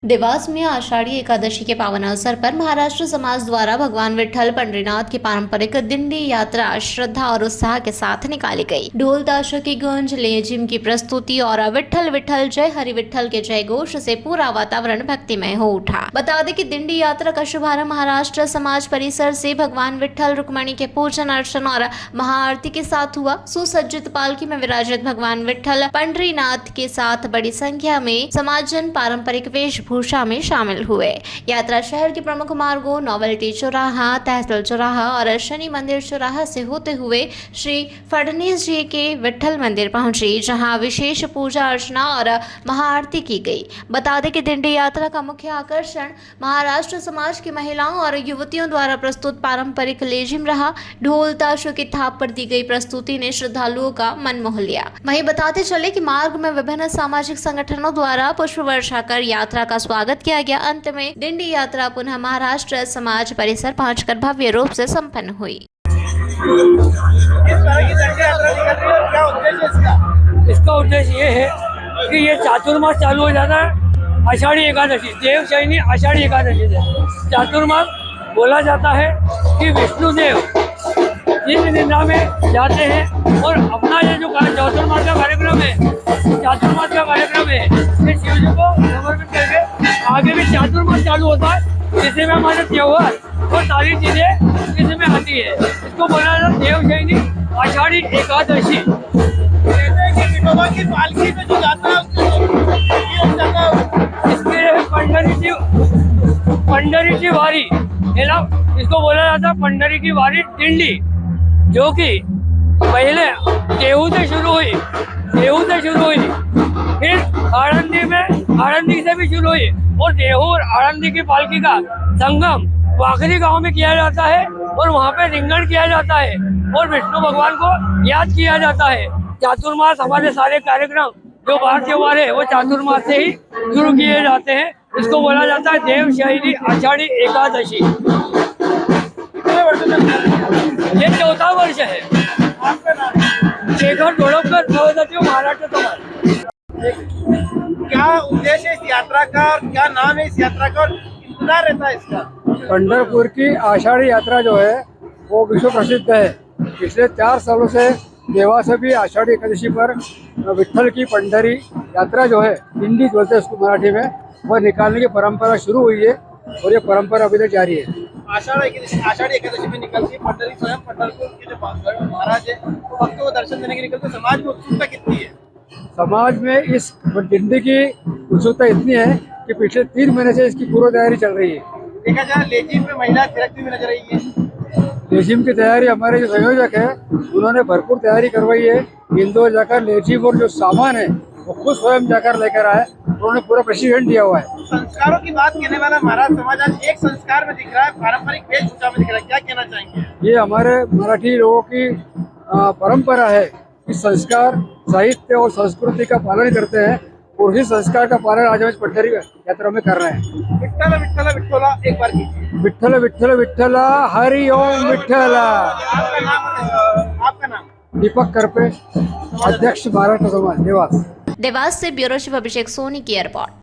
देवास में आषाढ़ी एकादशी के पावन अवसर पर महाराष्ट्र समाज द्वारा भगवान विट्ठल पंढरीनाथ की पारंपरिक दिंडी यात्रा श्रद्धा और उत्साह के साथ निकाली गई। ढोल ताशों की गूंज, लेजिम की प्रस्तुति और विट्ठल विट्ठल जय हरि विट्ठल के जय घोष से पूरा वातावरण भक्तिमय हो उठा। बता दें कि दिंडी यात्रा का शुभारंभ महाराष्ट्र समाज परिसर से भगवान विट्ठल रुक्मणी के पूजन अर्चन और महाआरती के साथ हुआ। सुसज्जित पालकी में विराजित भगवान विट्ठल पंढरीनाथ के साथ बड़ी संख्या में समाजजन पारंपरिक वेशभूषा में शामिल हुए। यात्रा शहर के प्रमुख मार्गों नोवेल्टी चौराहा, तहसील चौराहा और शनि मंदिर चौराहा से होते हुए श्री फडणीस जी के विट्ठल मंदिर पहुंची, जहां विशेष पूजा अर्चना और महाआरती की गई। बता दें कि दिंडी यात्रा का मुख्य आकर्षण महाराष्ट्र समाज की महिलाओं और युवतियों द्वारा प्रस्तुत पारंपरिक लेजिम रहा। ढोल ताशों की थाप पर दी गई प्रस्तुति ने श्रद्धालुओं का मन मोह लिया। वहीं बताते चले कि मार्ग में विभिन्न सामाजिक संगठनों द्वारा पुष्प वर्षा कर यात्रा का स्वागत किया गया। अंत में दिंडी यात्रा पुनः महाराष्ट्र समाज परिसर पहुंचकर भव्य रूप से संपन्न हुई। इसका उद्देश्य ये है कि ये चातुर्मास चालू हो जाता है आषाढ़ी एकादशी, देवशयनी आषाढ़ी एकादशी से। चातुर्मास बोला जाता है कि विष्णुदेव जिस निद्रा में जाते हैं और अपना ये जो चातुर्मास का कार्यक्रम है, चातुर्मास का कार्यक्रम है, ये शिव जी को समर्पित करके आगे भी चातुर्मास चालू होता है, जिसमें हमारे त्योहार और सारी चीजें इसमें आती है। इसको बोला जाता है देवशयनी आषाढ़ी एकादशी। की पालकी में जो जाता है इसके पंढरी की वारी है ना, इसको बोला जाता है पंढरी की वारी दिंडी, जो कि पहले देहू से शुरू हुई, फिर आळंदी से भी शुरू हुई और देहू और आळंदी की पालकी का संगम वाखरी गांव में किया जाता है और वहाँ पे रिंगण किया जाता है और विष्णु भगवान को याद किया जाता है। चातुर्मास हमारे सारे कार्यक्रम जो बाहर त्योहार है वो चातुर्मास से ही शुरू किए जाते हैं। इसको बोला जाता है देवशयनी आषाढ़ी एकादशी। ये 4था वर्ष है। शेखर डोळपकर, नवसचिव, महाराष्ट्र समाज। क्या उद्देश्य है इस यात्रा का और क्या नाम है इस यात्रा का और इंतजार रहता है इसका? पंढरपुर की आषाढ़ी यात्रा जो है वो विश्व प्रसिद्ध है। पिछले 4 सालों से देवास से भी आषाढ़ी एकादशी पर विट्ठल की पंढरी यात्रा जो है, दिंडी बोलते हैं उसको मराठी में, वह निकालने की परंपरा शुरू हुई है और ये परंपरा अभी तक जारी है। आषाढ़ी एकादशी में निकलती है पंढरी, स्वयं पंढरपुर के जो महाराज है भक्त को दर्शन देने के निकलते। समाज में उत्सुकता कितनी है? समाज में इस दिंडी की उत्सुकता इतनी है कि पिछले 3 महीने से इसकी पूर्व तैयारी चल रही है। देखा जाए लेजिम में महिला थिरकती हुई नजर रही है। लेजिम की तैयारी हमारे जो संयोजक है उन्होंने भरपूर तैयारी करवाई है। इंदौर जाकर लेजिम और जो सामान है वो खुद स्वयं जाकर लेकर आए, उन्होंने पूरा प्रशिक्षण दिया हुआ है। संस्कारों की बात कहने वाला महाराज समाज आज एक संस्कार में दिख रहा है, पारंपरिक वेशभूषा में दिख रहा है, क्या कहना चाहेंगे? ये हमारे मराठी लोगों की परंपरा है कि संस्कार, साहित्य और संस्कृति का पालन करते हैं और उसी संस्कार का पालन आज हम पंढरी यात्रा में कर रहे हैं। विट्ठल विट्ठल विट्ठला एक बार कीजिए। विट्ठल विट्ठल विट्ठला, हरि ओम विट्ठला। आपका नाम? दीपक करपे, अध्यक्ष महाराष्ट्र समाज देवास। देवास से ब्यूरो चीफ अभिषेक सोनी की रिपोर्ट।